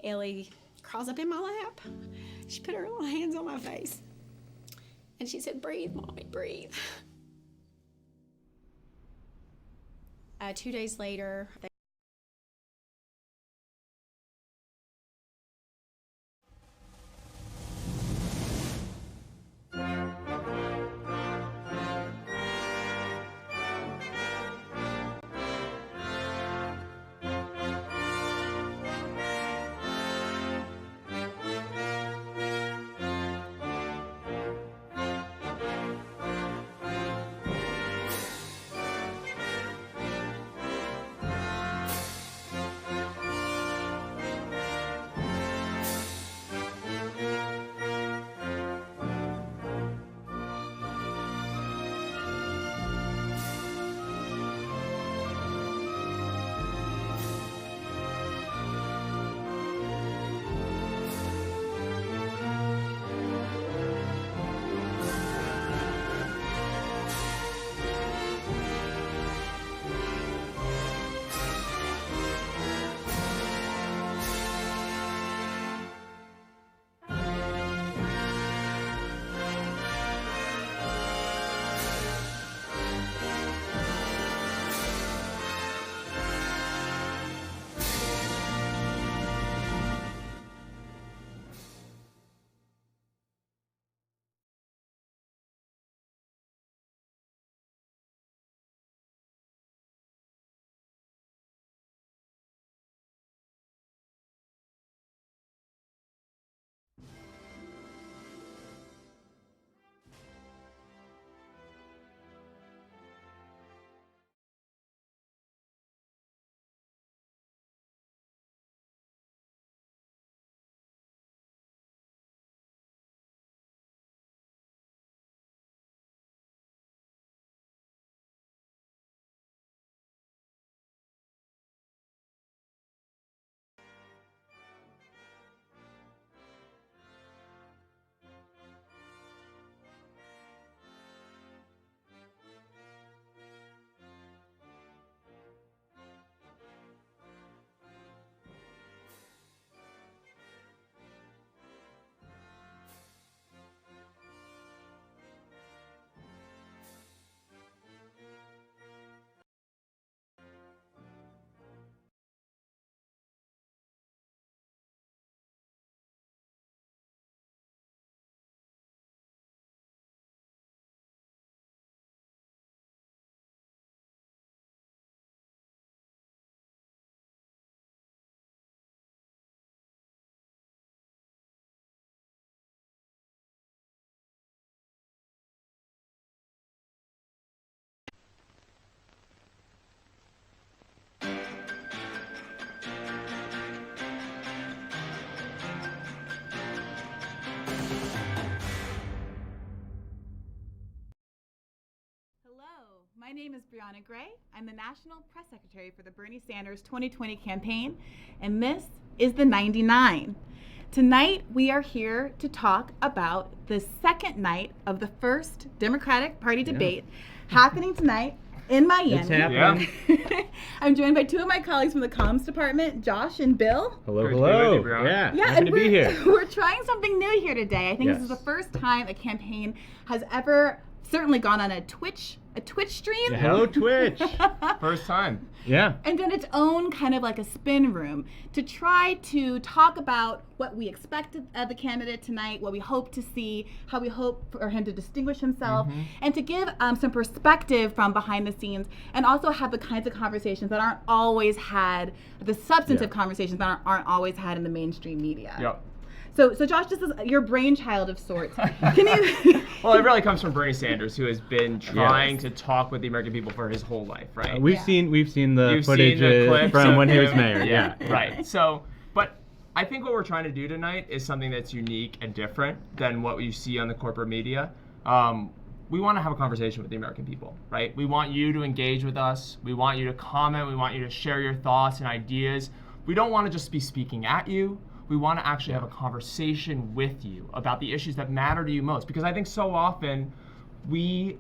Ellie crawls up in my lap. She put her little hands on my face. And she said, "Breathe, Mommy, breathe." 2 days later, My name is Brianna Gray. I'm the National Press Secretary for the Bernie Sanders 2020 campaign, and this is the 99. Tonight, we are here to talk about the second night of the first Democratic Party debate happening tonight in Miami. It's happening. Yeah. I'm joined by two of my colleagues from the comms department, Josh and Bill. Hello, Great hello. to be with you, Happy to be here. We're trying something new here today. I think Yes. this is the first time a campaign has ever certainly gone on a Twitch stream. Yeah, hello, Twitch. First time. Yeah. And done its own kind of like a spin room to try to talk about what we expect of the candidate tonight, what we hope to see, how we hope for him to distinguish himself, and to give some perspective from behind the scenes, and also have the kinds of conversations that aren't always had, the substantive conversations that aren't always had in the mainstream media. Yep. So Josh, this is your brainchild of sorts. Can you? Well, it really comes from Bernie Sanders, who has been trying to talk with the American people for his whole life, right? We've seen the You've footage seen the clips from of when he was him. mayor. Yeah. Right. So, but I think what we're trying to do tonight is something that's unique and different than what you see on the corporate media. We want to have a conversation with the American people, right? We want you to engage with us. We want you to comment. We want you to share your thoughts and ideas. We don't want to just be speaking at you. We want to actually have a conversation with you about the issues that matter to you most. Because I think so often we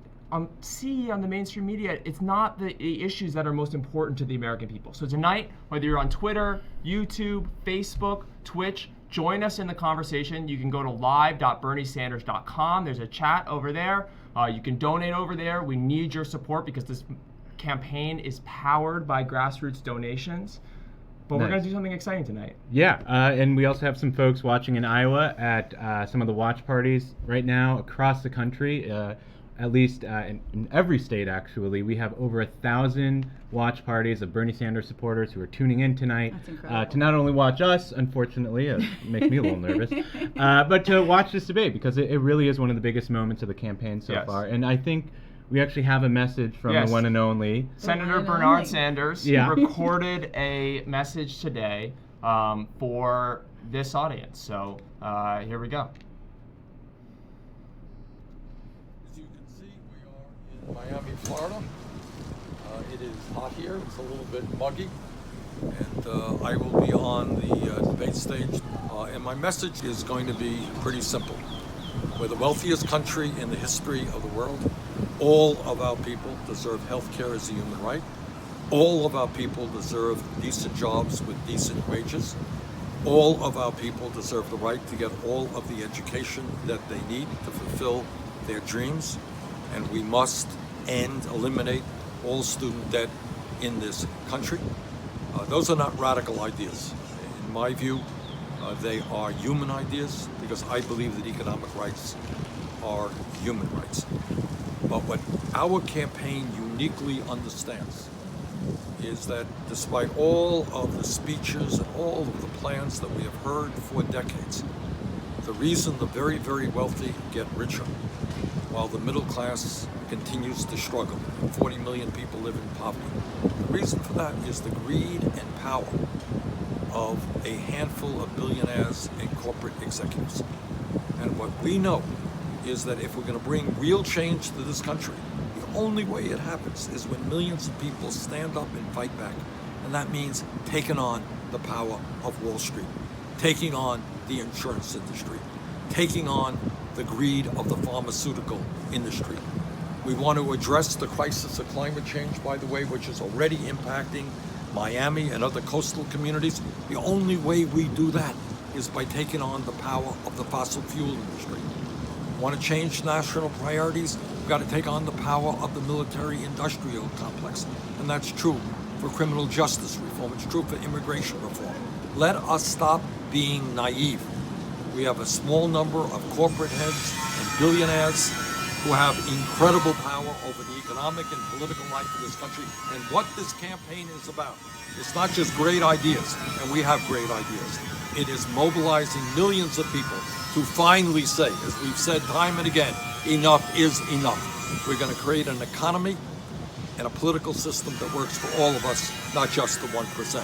see on the mainstream media, it's not the issues that are most important to the American people. So tonight, whether you're on Twitter, YouTube, Facebook, Twitch, join us in the conversation. You can go to live.berniesanders.com. There's a chat over there. You can donate over there. We need your support because this campaign is powered by grassroots donations. But we're going to do something exciting tonight. Yeah, and we also have some folks watching in Iowa at some of the watch parties right now across the country. At least in every state, actually, we have over 1,000 watch parties of Bernie Sanders supporters who are tuning in tonight to not only watch us, unfortunately, it makes me a little nervous, but to watch this debate because it really is one of the biggest moments of the campaign so far. And I think we actually have a message from the one and only Senator Bernard Sanders. He recorded a message today for this audience. So here we go. Miami, Florida. It is hot here. It's a little bit muggy. And I will be on the debate stage. And my message is going to be pretty simple. We're the wealthiest country in the history of the world. All of our people deserve health care as a human right. All of our people deserve decent jobs with decent wages. All of our people deserve the right to get all of the education that they need to fulfill their dreams. And we must eliminate all student debt in this country. Those are not radical ideas. In my view, they are human ideas because I believe that economic rights are human rights. But what our campaign uniquely understands is that despite all of the speeches and all of the plans that we have heard for decades, the reason the very, very wealthy get richer while the middle class continues to struggle and 40 million people live in poverty. The reason for that is the greed and power of a handful of billionaires and corporate executives. And what we know is that if we're going to bring real change to this country, the only way it happens is when millions of people stand up and fight back. And that means taking on the power of Wall Street, taking on the insurance industry, taking on the greed of the pharmaceutical industry. We want to address the crisis of climate change, by the way, which is already impacting Miami and other coastal communities. The only way we do that is by taking on the power of the fossil fuel industry. Want to change national priorities? We've got to take on the power of the military-industrial complex. And that's true for criminal justice reform. It's true for immigration reform. Let us stop being naive. We have a small number of corporate heads and billionaires who have incredible power over the economic and political life of this country. And what this campaign is about, it's not just great ideas, and we have great ideas. It is mobilizing millions of people to finally say, as we've said time and again, enough is enough. We're going to create an economy and a political system that works for all of us, not just the 1%.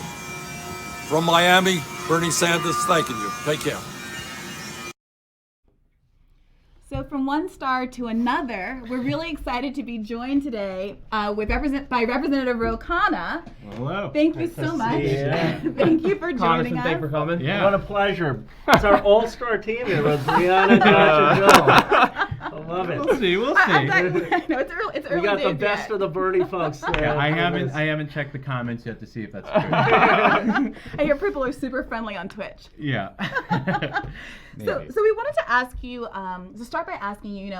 From Miami, Bernie Sanders, thanking you. Take care. So from one star to another, we're really excited to be joined today by Representative Ro Khanna. Hello. Thank you so much. Thank you for joining us. Thanks for coming. Yeah. What a pleasure. It's our all-star team here with Brianna, Josh, and Bill. I love it. We'll see. No, it's early We got the days best yet. of the Bernie folks. I haven't checked the comments yet to see if that's true. I hear people are super friendly on Twitch. Yeah. So we wanted to ask you, to start by asking you,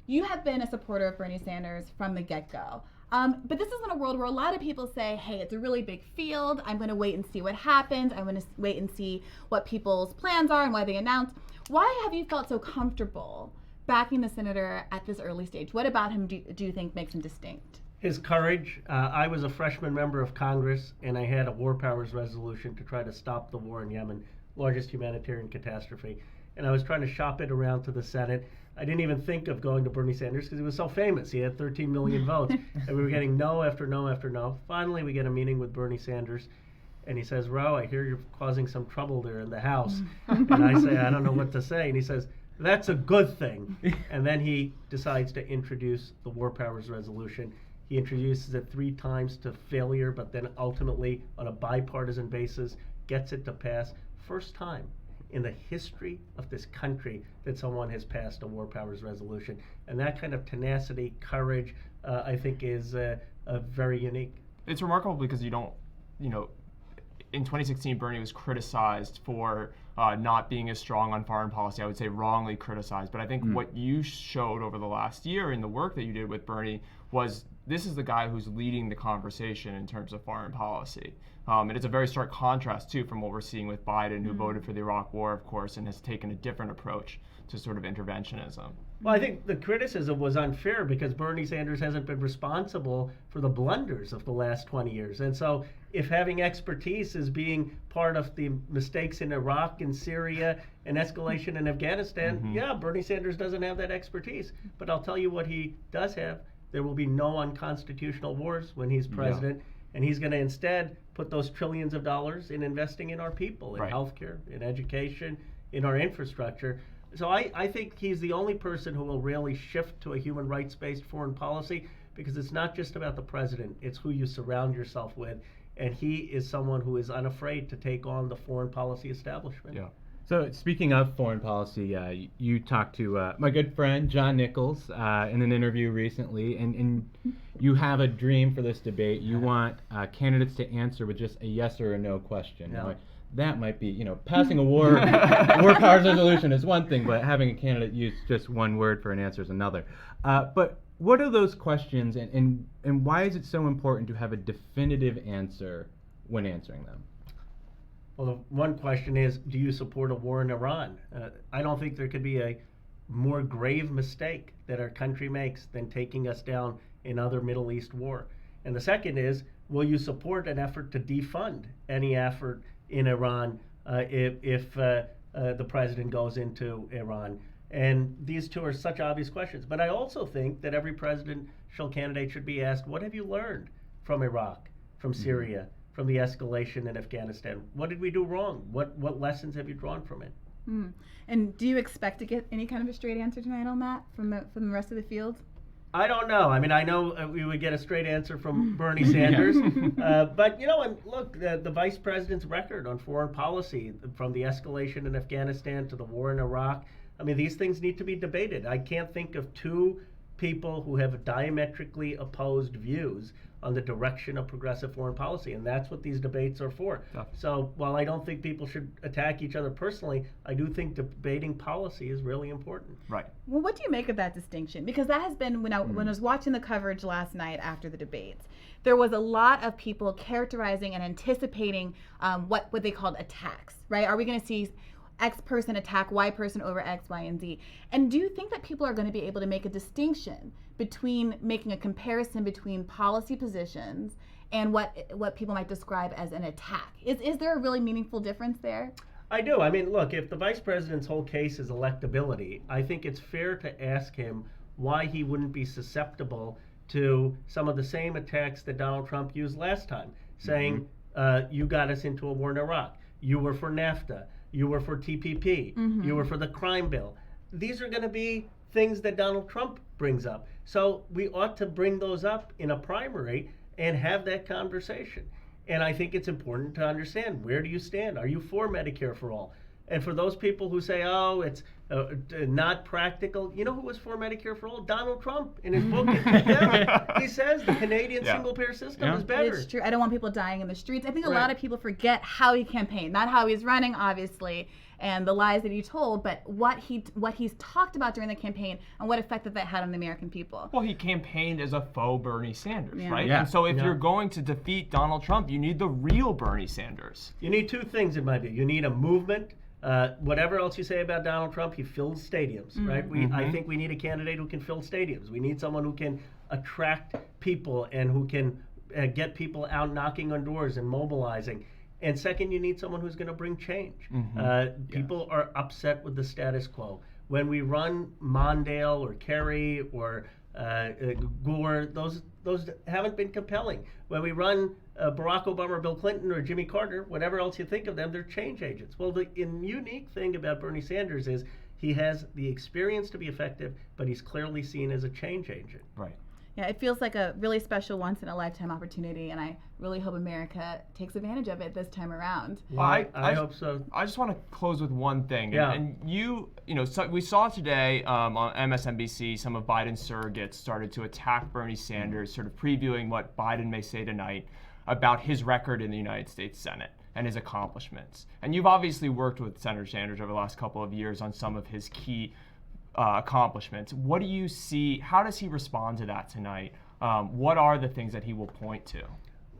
you have been a supporter of Bernie Sanders from the get-go. But this isn't a world where a lot of people say, hey, it's a really big field. I'm going to wait and see what happens. I'm going to wait and see what people's plans are and why they announce. Why have you felt so comfortable backing the senator at this early stage? What about him do you think makes him distinct? His courage. I was a freshman member of Congress, and I had a war powers resolution to try to stop the war in Yemen, largest humanitarian catastrophe. And I was trying to shop it around to the Senate. I didn't even think of going to Bernie Sanders because he was so famous. He had 13 million votes. And we were getting no after no after no. Finally, we get a meeting with Bernie Sanders. And he says, Ro, I hear you're causing some trouble there in the House. And I say, I don't know what to say. And he says, that's a good thing. And then he decides to introduce the war powers resolution. He introduces it 3 times to failure, but then ultimately, on a bipartisan basis, gets it to pass. First time in the history of this country that someone has passed a war powers resolution. And that kind of tenacity, courage, I think is very unique. It's remarkable because you don't, in 2016, Bernie was criticized for not being as strong on foreign policy. I would say wrongly criticized. But I think what you showed over the last year in the work that you did with Bernie was this is the guy who's leading the conversation in terms of foreign policy. And it's a very stark contrast, too, from what we're seeing with Biden, who voted for the Iraq War, of course, and has taken a different approach to sort of interventionism. Well, I think the criticism was unfair because Bernie Sanders hasn't been responsible for the blunders of the last 20 years. And so if having expertise is being part of the mistakes in Iraq and Syria and escalation in Afghanistan, yeah, Bernie Sanders doesn't have that expertise. But I'll tell you what he does have. There will be no unconstitutional wars when he's president. Yeah. And he's going to instead put those trillions of dollars in investing in our people, in healthcare, in education, in our infrastructure. So I think he's the only person who will really shift to a human rights-based foreign policy because it's not just about the president, it's who you surround yourself with. And he is someone who is unafraid to take on the foreign policy establishment. Yeah. So speaking of foreign policy, you talked to my good friend John Nichols in an interview recently, and you have a dream for this debate. You want candidates to answer with just a yes or a no question. Yeah. Now, that might be, passing a war powers resolution is one thing, but having a candidate use just one word for an answer is another. But what are those questions, and why is it so important to have a definitive answer when answering them? Well, the one question is, do you support a war in Iran? I don't think there could be a more grave mistake that our country makes than taking us down another Middle East war. And the second is, will you support an effort to defund any effort in Iran if the president goes into Iran? And these two are such obvious questions. But I also think that every presidential candidate should be asked, what have you learned from Iraq, from Syria, from the escalation in Afghanistan? What did we do wrong? What lessons have you drawn from it? And do you expect to get any kind of a straight answer tonight on that from the rest of the field? I don't know. I mean, I know we would get a straight answer from Bernie Sanders. But, and look, the vice president's record on foreign policy, from the escalation in Afghanistan to the war in Iraq, I mean, these things need to be debated. I can't think of two people who have diametrically opposed views on the direction of progressive foreign policy, and that's what these debates are for. Definitely. So while I don't think people should attack each other personally, I do think debating policy is really important. Right. Well, what do you make of that distinction? Because that has been, when I was watching the coverage last night after the debates, there was a lot of people characterizing and anticipating what they called attacks, right? Are we going to see X person attack Y person over X, Y, and Z? And do you think that people are going to be able to make a distinction between making a comparison between policy positions and what people might describe as an attack? Is there a really meaningful difference there? I do. I mean, look, if the vice president's whole case is electability, I think it's fair to ask him why he wouldn't be susceptible to some of the same attacks that Donald Trump used last time, saying, you got us into a war in Iraq, you were for NAFTA, you were for TPP, you were for the crime bill. These are going to be things that Donald Trump brings up. So we ought to bring those up in a primary and have that conversation. And I think it's important to understand, where do you stand? Are you for Medicare for all? And for those people who say, oh, it's not practical, you know who was for Medicare for all? Donald Trump. In his book, he says the Canadian single-payer system is better. It's true. I don't want people dying in the streets. I think a lot of people forget how he campaigned, not how he's running, obviously, and the lies that he told, but what he's talked about during the campaign and what effect that had on the American people. Well, he campaigned as a faux Bernie Sanders, right? Yeah. And so if you're going to defeat Donald Trump, you need the real Bernie Sanders. You need two things, in my view. You need a movement. Whatever else you say about Donald Trump, he fills stadiums, right? I think we need a candidate who can fill stadiums. We need someone who can attract people and who can get people out knocking on doors and mobilizing. And second, you need someone who's going to bring change. People are upset with the status quo. When we run Mondale or Kerry or Gore, those haven't been compelling. When we run Barack Obama or Bill Clinton or Jimmy Carter, whatever else you think of them, they're change agents. Well, the unique thing about Bernie Sanders is he has the experience to be effective, but he's clearly seen as a change agent. Right. Yeah, it feels like a really special once-in-a-lifetime opportunity, and I really hope America takes advantage of it this time around. Well, I hope so. I just want to close with one thing. Yeah. And so we saw today on MSNBC some of Biden's surrogates started to attack Bernie Sanders, sort of previewing what Biden may say tonight about his record in the United States Senate and his accomplishments. And you've obviously worked with Senator Sanders over the last couple of years on some of his key accomplishments. What do you see? How does he respond to that tonight? What are the things that he will point to?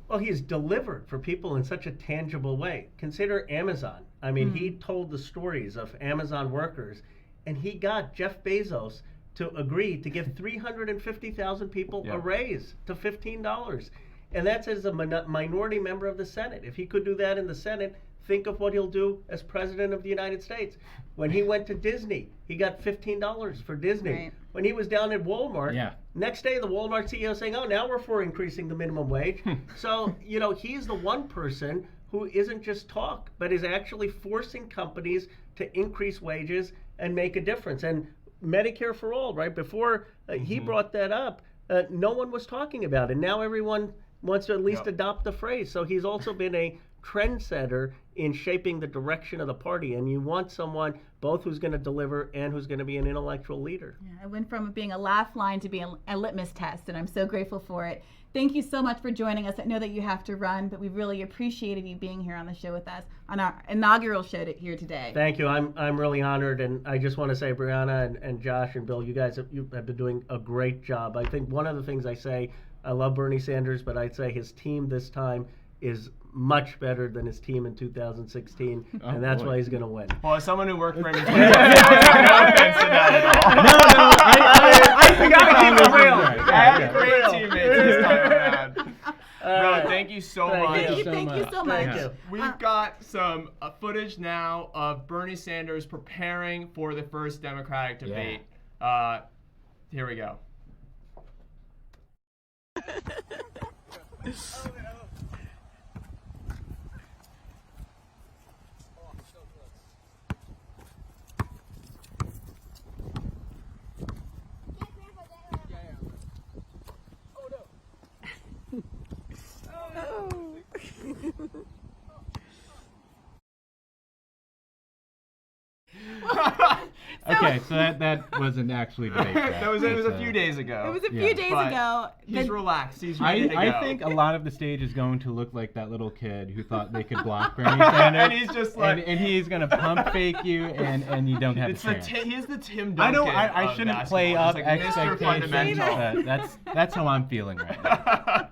Well, he's delivered for people in such a tangible way. Consider Amazon. I mean, he told the stories of Amazon workers, and he got Jeff Bezos to agree to give 350,000 people a raise to $15. And that's as a minority member of the Senate. If he could do that in the Senate, think of what he'll do as president of the United States. When he went to Disney, he got $15 for Disney. Right. When he was down at Walmart, next day the Walmart CEO saying, oh, now we're for increasing the minimum wage. So, he's the one person who isn't just talk, but is actually forcing companies to increase wages and make a difference. And Medicare for all, right? Before he brought that up, no one was talking about it. Now everyone wants to at least adopt the phrase. So he's also been a trendsetter in shaping the direction of the party, and you want someone both who's going to deliver and who's going to be an intellectual leader. Yeah, I went from being a laugh line to being a litmus test, and I'm so grateful for it. Thank you so much for joining us. I know that you have to run, but we really appreciated you being here on the show with us on our inaugural show here today. Thank you. I'm really honored, and I just want to say, Brianna and Josh and Bill, you guys have been doing a great job. I think one of the things I say, I love Bernie Sanders, but I'd say his team this time is much better than his team in 2016, and that's why he's going to win. Well, as someone who worked for him in 2016, no offense to that at all. No, I gotta keep it real. I had great teammates this time around. Bro, thank you so much. Thank you so much. Thank you. We've got some footage now of Bernie Sanders preparing for the first Democratic debate. Here we go. Okay, so that wasn't actually debate. It was a few days ago. It was a few days ago. He's relaxed. He's ready to go. I think a lot of the stage is going to look like that little kid who thought they could block Bernie Sanders. And he's just like... And he's going to pump fake you, and you don't have a chance. He's the Tim Duncan. I shouldn't play up expectations, fundamental. but that's how I'm feeling right now.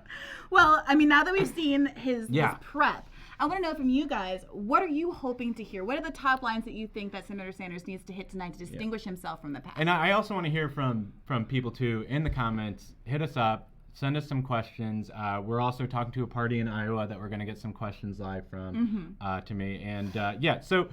Well, I mean, now that we've seen his prep, I want to know from you guys, what are you hoping to hear? What are the top lines that you think that Senator Sanders needs to hit tonight to distinguish himself from the past? And I also want to hear from people, too, in the comments. Hit us up. Send us some questions. We're also talking to a party in Iowa that we're going to get some questions live from to me. And, so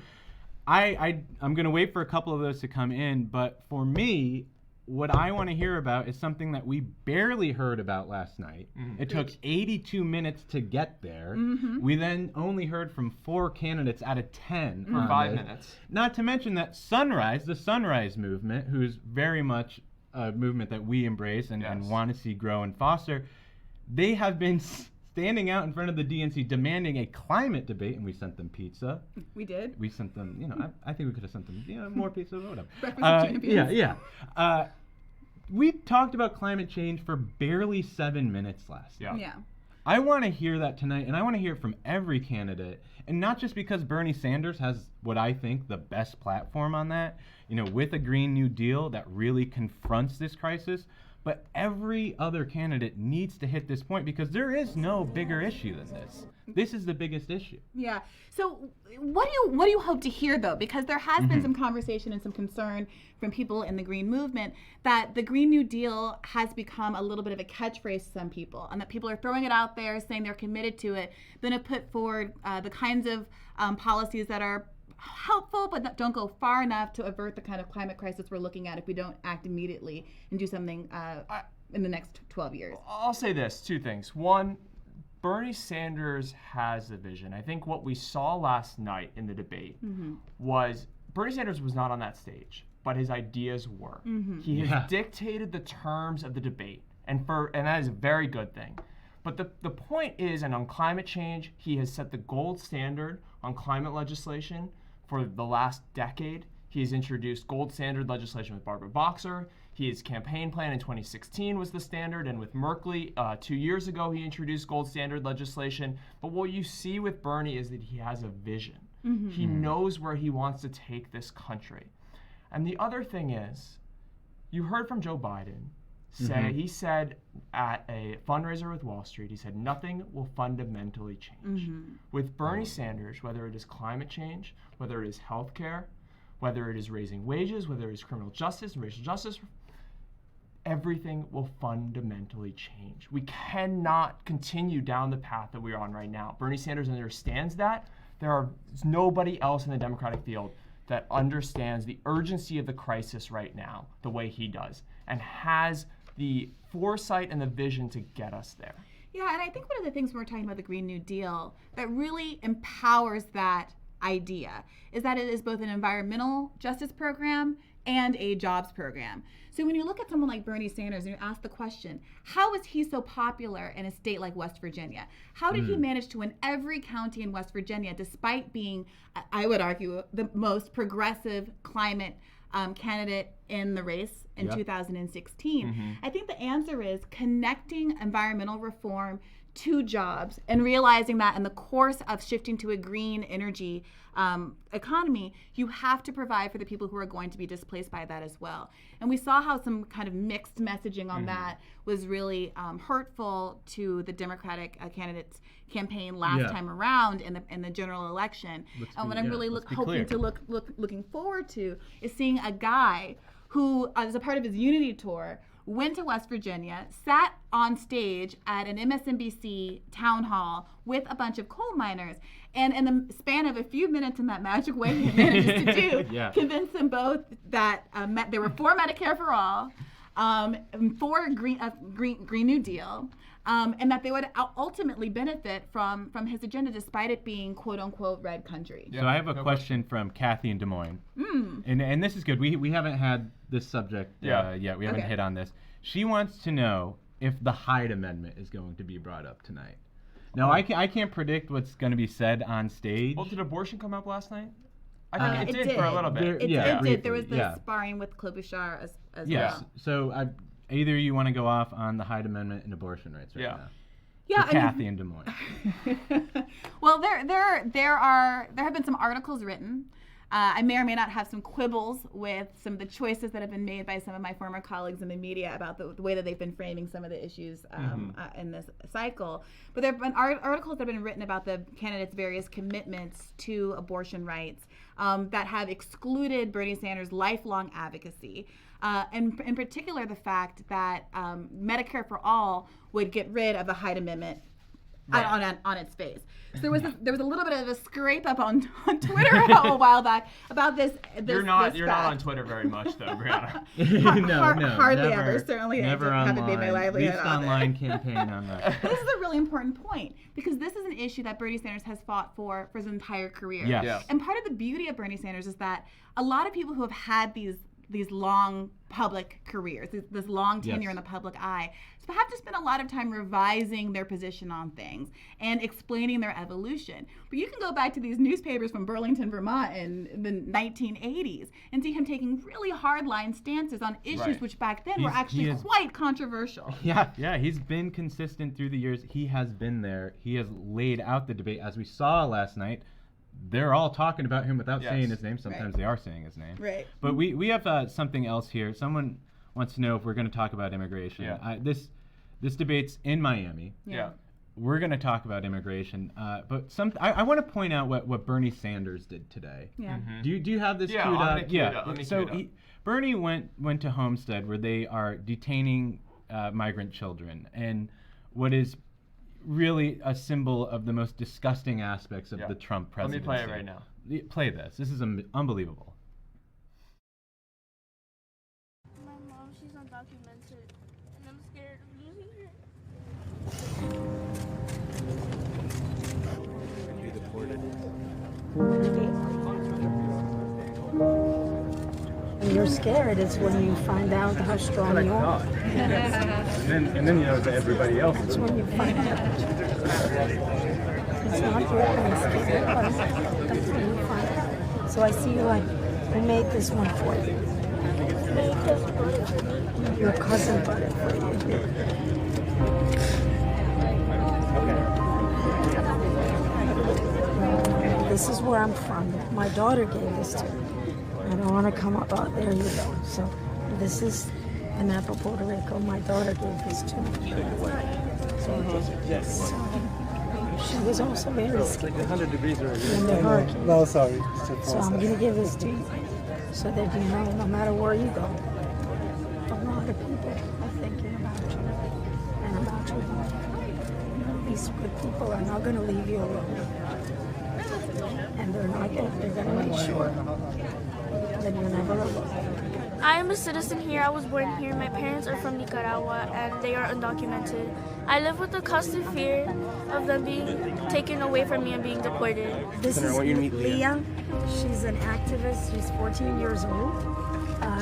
I'm going to wait for a couple of those to come in. But for me, what I want to hear about is something that we barely heard about last night. It took 82 minutes to get there. We then only heard from 4 candidates out of 10. For 5 minutes. Not to mention that Sunrise, the Sunrise movement, who's very much a movement that we embrace and want to see grow and foster, they have been standing out in front of the DNC demanding a climate debate, and we sent them pizza. We did. We sent them, I think we could have sent them, more pizza or whatever. Breakfast of champions. We talked about climate change for barely 7 minutes last night. Yeah. I want to hear that tonight, and I want to hear it from every candidate, and not just because Bernie Sanders has what I think the best platform on that, with a Green New Deal that really confronts this crisis, but every other candidate needs to hit this point because there is no bigger issue than this. This is the biggest issue. Yeah. So what do you hope to hear, though? Because there has been some conversation and some concern from people in the Green movement that the Green New Deal has become a little bit of a catchphrase to some people, and that people are throwing it out there saying they're committed to it, then have put forward the kinds of policies that are helpful but don't go far enough to avert the kind of climate crisis we're looking at if we don't act immediately and do something in the next 12 years. I'll say this, 2 things. One, Bernie Sanders has a vision. I think what we saw last night in the debate was Bernie Sanders was not on that stage, but his ideas were. He has dictated the terms of the debate. and that is a very good thing. But the point is, and on climate change, he has set the gold standard on climate legislation for the last decade. He's introduced gold standard legislation with Barbara Boxer. His campaign plan in 2016 was the standard, and with Merkley 2 years ago, he introduced gold standard legislation. But what you see with Bernie is that he has a vision. Mm-hmm. He knows where he wants to take this country. And the other thing is, you heard from Joe Biden say, he said at a fundraiser with Wall Street, he said, nothing will fundamentally change. Mm-hmm. With Bernie Sanders, whether it is climate change, whether it is healthcare, whether it is raising wages, whether it is criminal justice and racial justice, everything will fundamentally change. We cannot continue down the path that we're on right now. Bernie Sanders understands that. There's nobody else in the Democratic field that understands the urgency of the crisis right now the way he does, and has the foresight and the vision to get us there. Yeah, and I think one of the things when we're talking about the Green New Deal that really empowers that idea is that it is both an environmental justice program and a jobs program. So when you look at someone like Bernie Sanders and you ask the question, how is he so popular in a state like West Virginia? How did he manage to win every county in West Virginia despite being, I would argue, the most progressive climate candidate in the race in 2016? Mm-hmm. I think the answer is connecting environmental reform to jobs and realizing that in the course of shifting to a green energy economy, you have to provide for the people who are going to be displaced by that as well. And we saw how some kind of mixed messaging on that was really hurtful to the Democratic candidate's campaign last time around in the general election. And what I'm really looking forward to is seeing a guy who, as a part of his Unity tour, went to West Virginia, sat on stage at an MSNBC town hall with a bunch of coal miners, and in the span of a few minutes in that magic way he manages to do, convince them both that they were for Medicare for all, for Green New Deal, and that they would ultimately benefit from his agenda despite it being quote-unquote red country. So I have a question from Kathy in Des Moines. And this is good. We haven't had this subject yet. We haven't hit on this. She wants to know if the Hyde Amendment is going to be brought up tonight. Now, I can't predict what's going to be said on stage. Well, did abortion come up last night? I think it did for a little bit. It did. There was the sparring with Klobuchar as well. So either you want to go off on the Hyde Amendment and abortion rights right now. Yeah, Kathy in Des Moines. Well, there have been some articles written. I may or may not have some quibbles with some of the choices that have been made by some of my former colleagues in the media about the way that they've been framing some of the issues in this cycle. But there have been articles that have been written about the candidates' various commitments to abortion rights that have excluded Bernie Sanders' lifelong advocacy. And in particular, the fact that Medicare for All would get rid of the Hyde Amendment on its face. So there was a little bit of a scrape up on Twitter a while back about this. You're not on Twitter very much though, Brianna. Hardly never, ever. Certainly, never I haven't made my livelihood least on online campaign on that. This is a really important point because this is an issue that Bernie Sanders has fought for his entire career. Yes. And part of the beauty of Bernie Sanders is that a lot of people who have had these long public careers, this long tenure in the public eye, have to spend a lot of time revising their position on things and explaining their evolution. But you can go back to these newspapers from Burlington, Vermont in the 1980s and see him taking really hardline stances on issues which back then were actually quite controversial. Yeah, he's been consistent through the years. He has been there. He has laid out the debate. As we saw last night, they're all talking about him without saying his name. Sometimes they are saying his name. Right. But we have something else here. Someone wants to know if we're going to talk about immigration. This debate's in Miami. Yeah. We're going to talk about immigration. But I want to point out what Bernie Sanders did today. Yeah. Mm-hmm. Do you have this queued up? Bernie went to Homestead where they are detaining migrant children, and what is really a symbol of the most disgusting aspects of the Trump presidency. Let me play it right now. Play this. This is unbelievable. My mom, she's undocumented, and I'm scared of losing her. Be deported. you're scared, it's when you find out how strong you are. And then you know that everybody else It's is. when you find out. It's not good when you're scared, but that's when you find out. So I see you like, who made this one for you? Your cousin bought it for you. This is where I'm from. My daughter gave this to me. I don't want to come up. Oh, there you go. So this is the map of Puerto Rico. My daughter gave this to me. So she was also very scared in the hurricane. No, sorry. So I'm going to give this to you so that you know no matter where you go, a lot of people are thinking about you and about your life. These good people are not going to leave you alone. And they're gonna make sure that you're never alone. I am a citizen here. I was born here. My parents are from Nicaragua and they are undocumented. I live with the constant fear of them being taken away from me and being deported. This is Leah. She's an activist. She's 14 years old.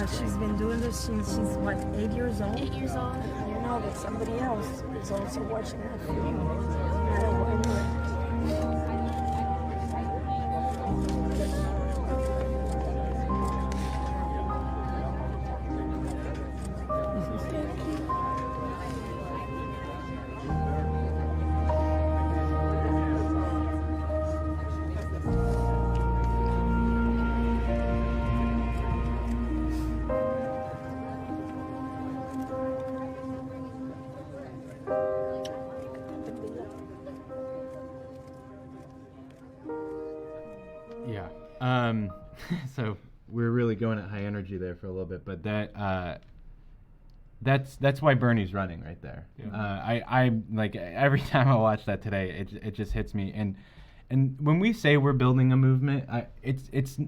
She's been doing this since she's, 8 years old? 8 years old. You know that somebody else is also watching that for you, no matter where you're at. Yeah. So we're really going at high energy there for a little bit, but that's why Bernie's running right there. Yeah. I like every time I watch that today, it just hits me. And when we say we're building a movement, it's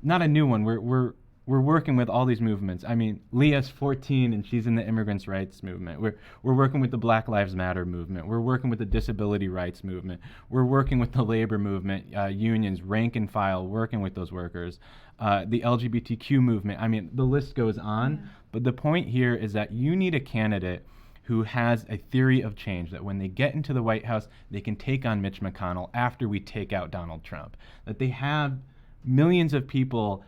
not a new one. We're working with all these movements. I mean, Leah's 14 and she's in the immigrants' rights movement. We're working with the Black Lives Matter movement. We're working with the disability rights movement. We're working with the labor movement, unions, rank and file, working with those workers. The LGBTQ movement. I mean, the list goes on. Yeah. But the point here is that you need a candidate who has a theory of change, that when they get into the White House, they can take on Mitch McConnell after we take out Donald Trump. That they have millions of people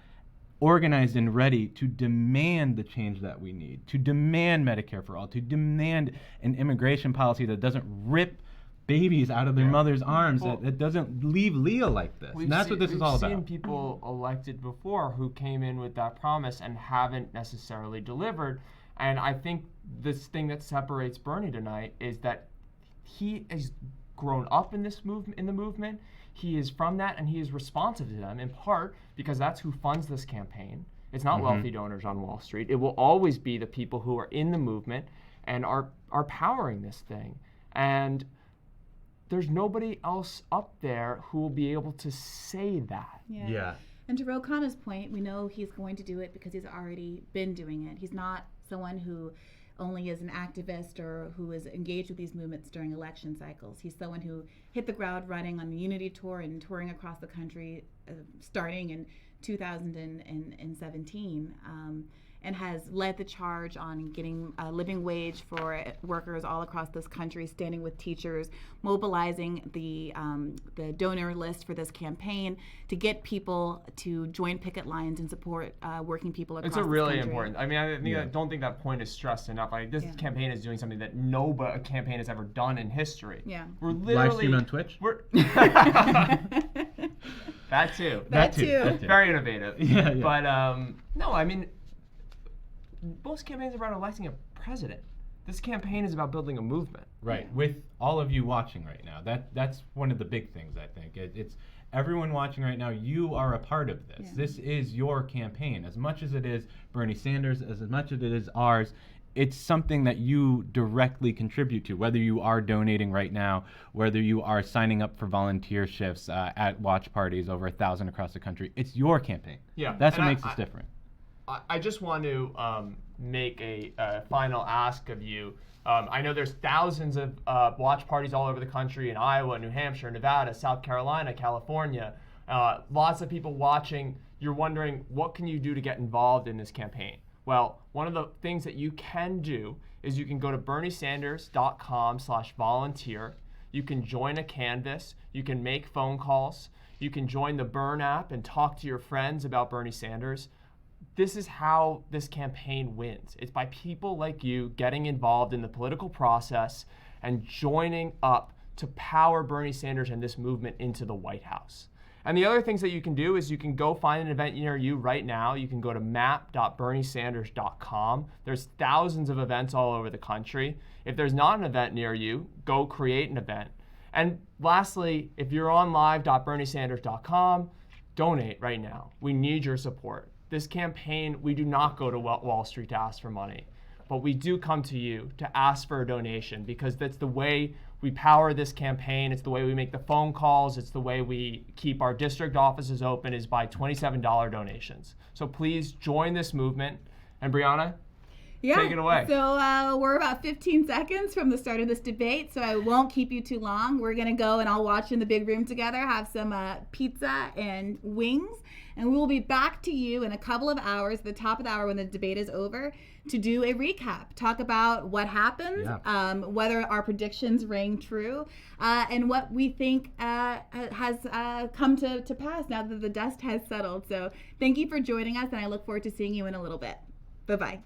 organized and ready to demand the change that we need, to demand Medicare for all, to demand an immigration policy that doesn't rip babies out of their mother's arms, that doesn't leave Leah like this. And that's what this is all about. We've seen people elected before who came in with that promise and haven't necessarily delivered. And I think this thing that separates Bernie tonight is that he has grown up in this movement, in the movement. He is from that, and he is responsive to them in part because that's who funds this campaign. It's not wealthy donors on Wall Street. It will always be the people who are in the movement and are powering this thing. And there's nobody else up there who will be able to say that. Yeah. And to Ro Khanna's point, we know he's going to do it because he's already been doing it. He's not someone who only is an activist or who is engaged with these movements during election cycles. He's someone who hit the ground running on the Unity Tour and touring across the country starting in 2017 and has led the charge on getting a living wage for workers all across this country, standing with teachers, mobilizing the donor list for this campaign to get people to join picket lines and support working people across the country. It's a really important. I mean, I don't think that point is stressed enough. Like this campaign is doing something that a campaign has ever done in history. Yeah, we're literally live stream on Twitch. That too. That too. Very innovative. Yeah. But no, I mean, most campaigns are about electing a president. This campaign is about building a movement. Right, with all of you watching right now. That's one of the big things, I think. It's everyone watching right now, you are a part of this. Yeah. This is your campaign. As much as it is Bernie Sanders, as much as it is ours, it's something that you directly contribute to, whether you are donating right now, whether you are signing up for volunteer shifts at watch parties, over 1,000 across the country. It's your campaign. Yeah, that's what makes us different. I just want to make a final ask of you. I know there's thousands of watch parties all over the country in Iowa, New Hampshire, Nevada, South Carolina, California. Lots of people watching, you're wondering, what can you do to get involved in this campaign? Well, one of the things that you can do is you can go to berniesanders.com/volunteer. You can join a canvas. You can make phone calls. You can join the Burn app and talk to your friends about Bernie Sanders. This is how this campaign wins. It's by people like you getting involved in the political process and joining up to power Bernie Sanders and this movement into the White House. And the other things that you can do is you can go find an event near you right now. You can go to map.berniesanders.com. There's thousands of events all over the country. If there's not an event near you, go create an event. And lastly, if you're on live.berniesanders.com, donate right now. We need your support. This campaign, we do not go to Wall Street to ask for money, but we do come to you to ask for a donation because that's the way we power this campaign. It's the way we make the phone calls. It's the way we keep our district offices open is by $27 donations. So please join this movement. And Brianna, take it away. So we're about 15 seconds from the start of this debate, so I won't keep you too long. We're going to go and I'll watch in the big room together, have some pizza and wings, and we will be back to you in a couple of hours, the top of the hour when the debate is over, to do a recap, talk about what happened, whether our predictions rang true, and what we think has come to pass now that the dust has settled. So thank you for joining us, and I look forward to seeing you in a little bit. Bye-bye.